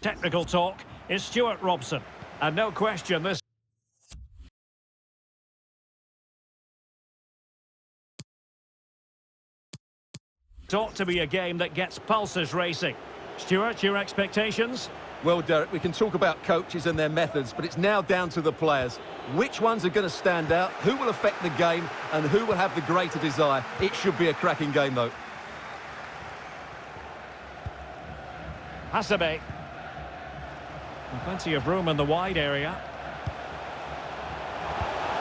Technical talk is Stuart Robson. And no question, this ought to be a game that gets pulses racing. Stuart, your expectations? Well, Derek, we can talk about coaches and their methods, but it's now down to the players. Which ones are going to stand out, who will affect the game, and who will have the greater desire? It should be a cracking game, though. Hasabe. Plenty of room in the wide area.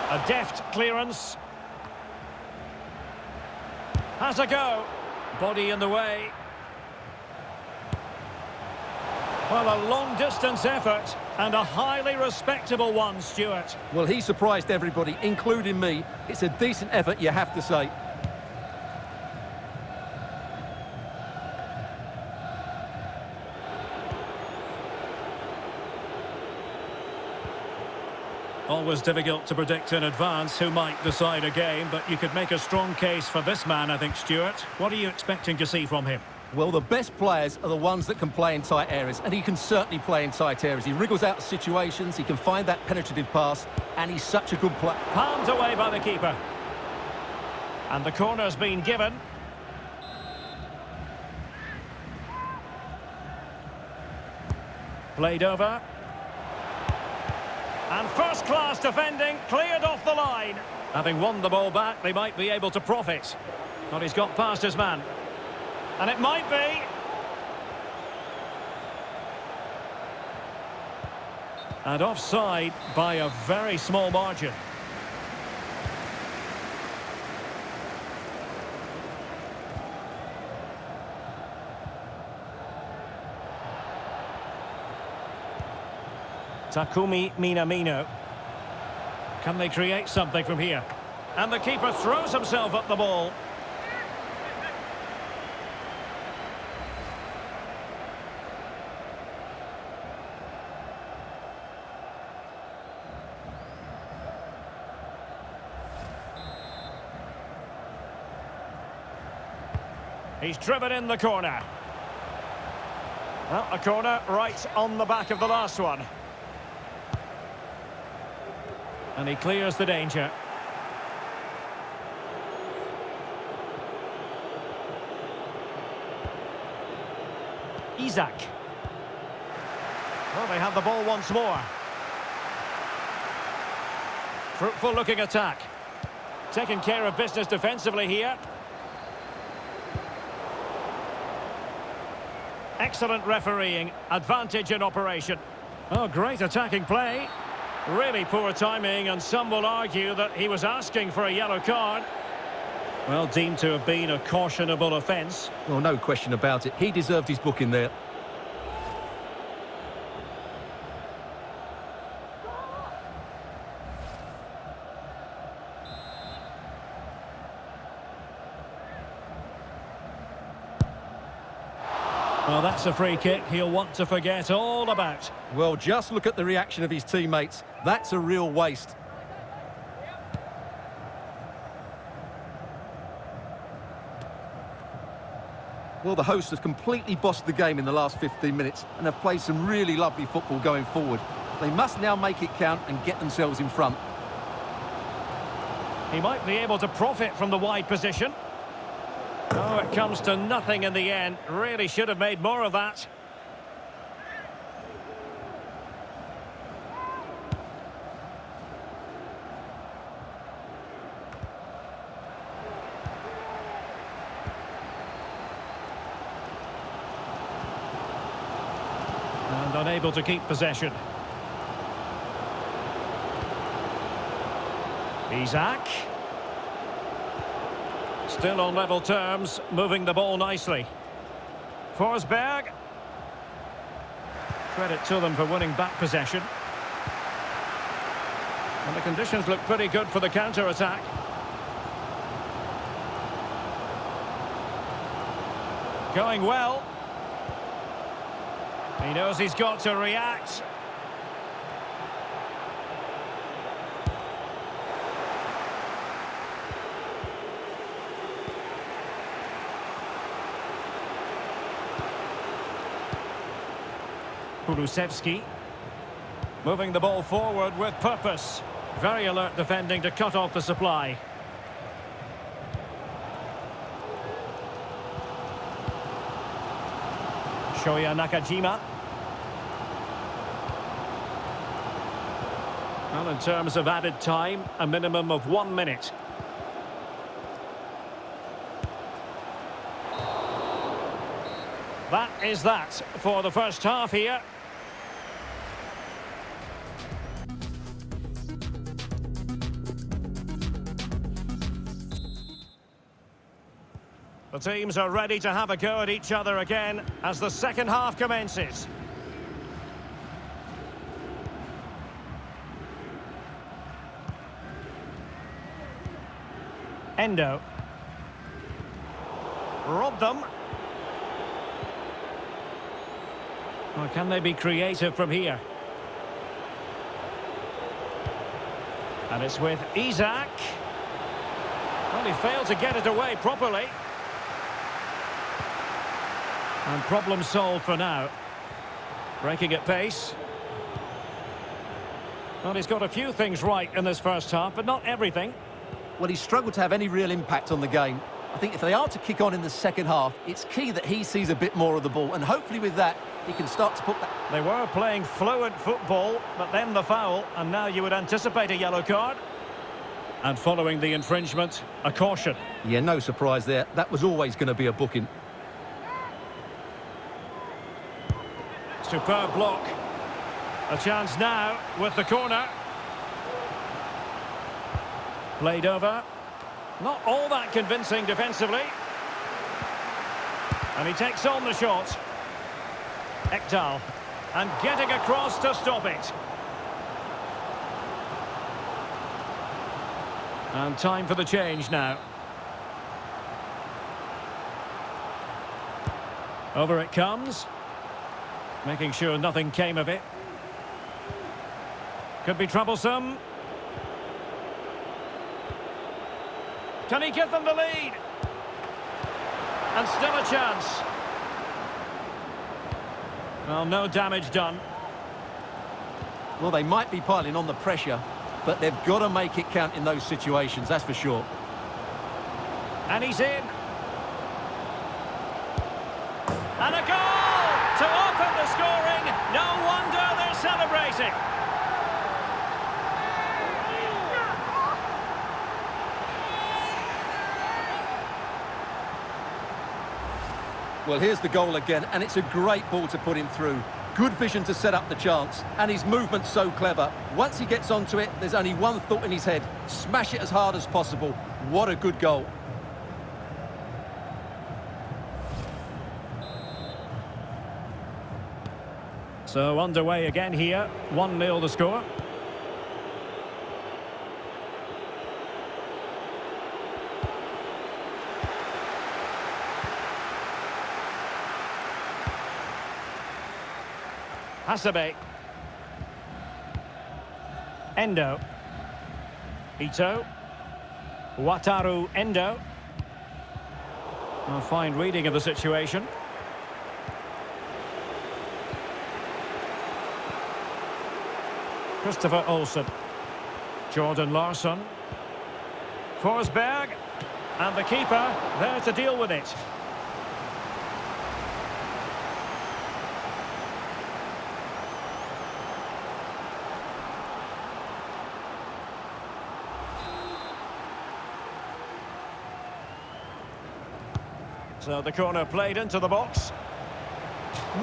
A deft clearance. Has a go. Body in the way. Well, a long-distance effort and a highly respectable one, Stuart. Well, he surprised everybody, including me. It's a decent effort, you have to say. Always difficult to predict in advance who might decide a game, but you could make a strong case for this man, I think, Stuart. What are you expecting to see from him? Well, the best players are the ones that can play in tight areas, and he can certainly play in tight areas. He wriggles out of situations, he can find that penetrative pass, and he's such a good player. Palmed away by the keeper. And the corner's been given. Played over. And first-class defending, cleared off the line. Having won the ball back, they might be able to profit. But he's got past his man. And it might be. And offside by a very small margin. Takumi Minamino. Can they create something from here? And the keeper throws himself at the ball. He's driven in the corner. Well, a corner right on the back of the last one. And he clears the danger. Isak. Well, they have the ball once more. Fruitful looking attack. Taking care of business defensively here. Excellent refereeing, advantage in operation. Oh, great attacking play. Really poor timing, and some will argue that he was asking for a yellow card. Well, deemed to have been a cautionable offence. Well, no question about it. He deserved his booking there. Well, that's a free kick he'll want to forget all about. Well, just look at the reaction of his teammates. That's a real waste. Well, the hosts have completely bossed the game in the last 15 minutes and have played some really lovely football going forward. They must now make it count and get themselves in front. He might be able to profit from the wide position. Oh, it comes to nothing in the end. Really should have made more of that. And unable to keep possession. Isak. Still on level terms, moving the ball nicely. Forsberg. Credit to them for winning back possession. And the conditions look pretty good for the counter-attack. Going well. He knows he's got to react. Kulusevski. Moving the ball forward with purpose. Very alert defending to cut off the supply. Shoya Nakajima. Well, in terms of added time, a minimum of 1 minute. That is that for the first half here. The teams are ready to have a go at each other again as the second half commences. Endo. Robbed them. Well, can they be creative from here? And it's with Isak. Well, he failed to get it away properly. And problem solved for now. Breaking at pace. Well, he's got a few things right in this first half, but not everything. Well, he's struggled to have any real impact on the game. I think if they are to kick on in the second half, it's key that he sees a bit more of the ball, and hopefully with that, he can start to put that... They were playing fluent football, but then the foul, and now you would anticipate a yellow card. And following the infringement, a caution. Yeah, no surprise there. That was always going to be a booking. Superb block. A chance now with the corner. Played over. Not all that convincing defensively. And he takes on the shot. Ekdal. And getting across to stop it. And time for the change now. Over it comes. Making sure nothing came of it. Could be troublesome. Can he give them the lead? And still a chance. Well, no damage done. Well, they might be piling on the pressure, but they've got to make it count in those situations, that's for sure. And he's in. And a goal to open the scoring. No wonder they're celebrating. Well, here's the goal again, and it's a great ball to put him through. Good vision to set up the chance, and his movement's so clever. Once he gets onto it, there's only one thought in his head. Smash it as hard as possible. What a good goal. So underway again here. 1-0 the score. Hasabe. Endo. Ito. Wataru Endo. A fine reading of the situation. Christopher Olsen. Jordan Larsson. Forsberg. And the keeper there to deal with it. So the corner played into the box.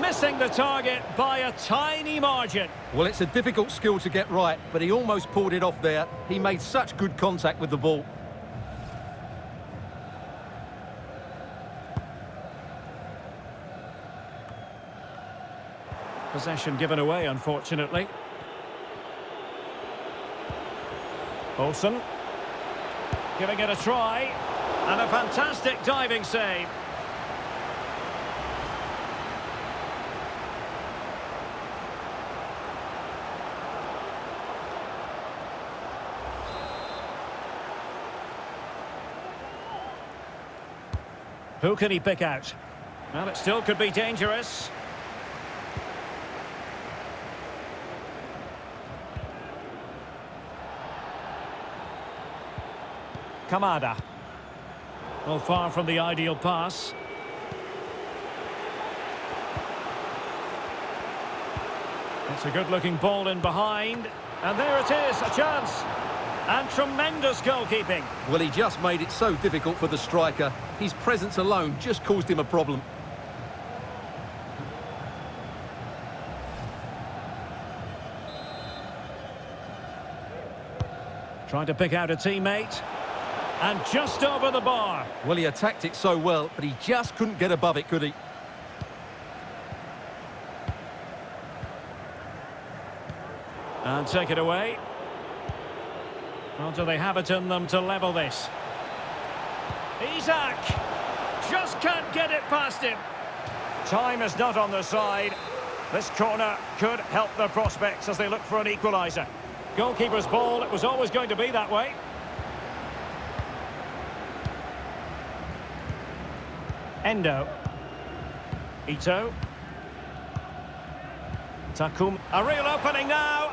Missing the target by a tiny margin. Well, it's a difficult skill to get right, but he almost pulled it off there. He made such good contact with the ball. Possession given away, unfortunately. Olsen. Giving it a try. And a fantastic diving save. Who can he pick out? Well, it still could be dangerous. Kamada. Well, far from the ideal pass. It's a good-looking ball in behind. And there it is, a chance. And tremendous goalkeeping. Well, he just made it so difficult for the striker. His presence alone just caused him a problem. Trying to pick out a teammate. And just over the bar. Well, he attacked it so well, but he just couldn't get above it, could he? And take it away. Well, do they have it in them to level this? Isak! Just can't get it past him. Time is not on their side. This corner could help their prospects as they look for an equaliser. Goalkeeper's ball, it was always going to be that way. Endo. Ito. Takum. A real opening now.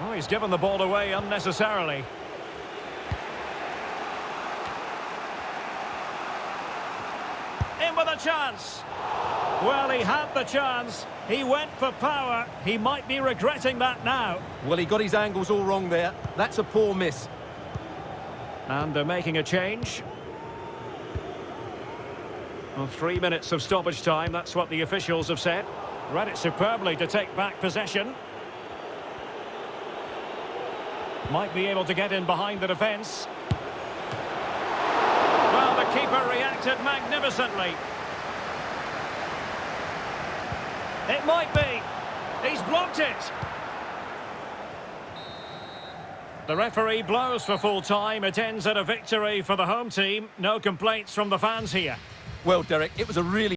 Oh, he's given the ball away unnecessarily. In with a chance. Well, he had the chance. He went for power. He might be regretting that now. Well, he got his angles all wrong there. That's a poor miss. And they're making a change. Well, 3 minutes of stoppage time, that's what the officials have said. Read it superbly to take back possession. Might be able to get in behind the defence. Well, the keeper reacted magnificently. It might be. He's blocked it. The referee blows for full time. It ends at a victory for the home team. No complaints from the fans here. Well, Derek, it was a really